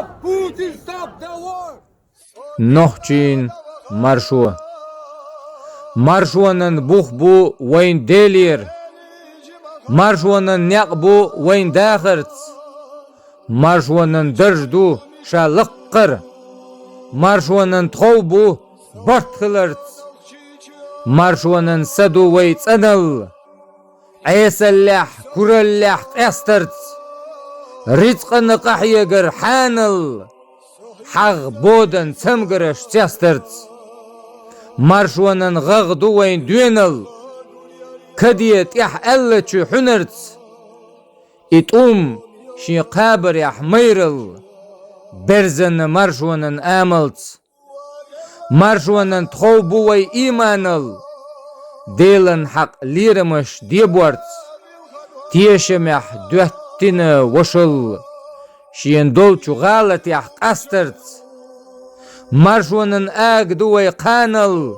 Stop Putin, stop the war. Nohçin marşu. Marşuanın bu vayn delir. Marşuanın nek bu vayn dağırt. Marşuanın dırjdu şalıqqır. Marşuanın tğobu bartkılırt. Marşuanın sadu vay tsanıl. Aysallah kurallah qastırt. Rizqını qahyagır hanıl. Haq bodan tsamgırış çastırt. Marşuanın gağdu vayn düenıl. Kadiyet yah allaçı hünırt. Şi qabır yah mayrıl. Berzanı marşuanın amalt. Marşuanın tğobu vay imanıl. Delan haq liramış diyebort. Tiyeşemeh dühtini voşul. Şiyen dolçu galat yah qastırt. Marşuanın ağdu vay qanıl.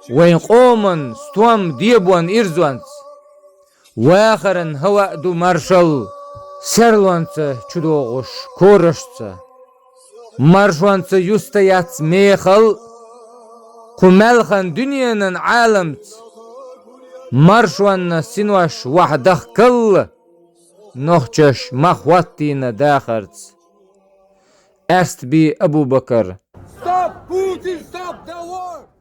Vayn qomun stuam diyebuan irzvans. Vaxarın havadu marşal. Serlansı çudoğuş koruşsa. Marşvansı yustayats meyxal. Kumelxan dünyanın alamts. Marşvanna sinvaş vahdah kıl. Nohçaş mahvattina dağarts. Est bi Abu Bakr. Stop Putin, stop the war.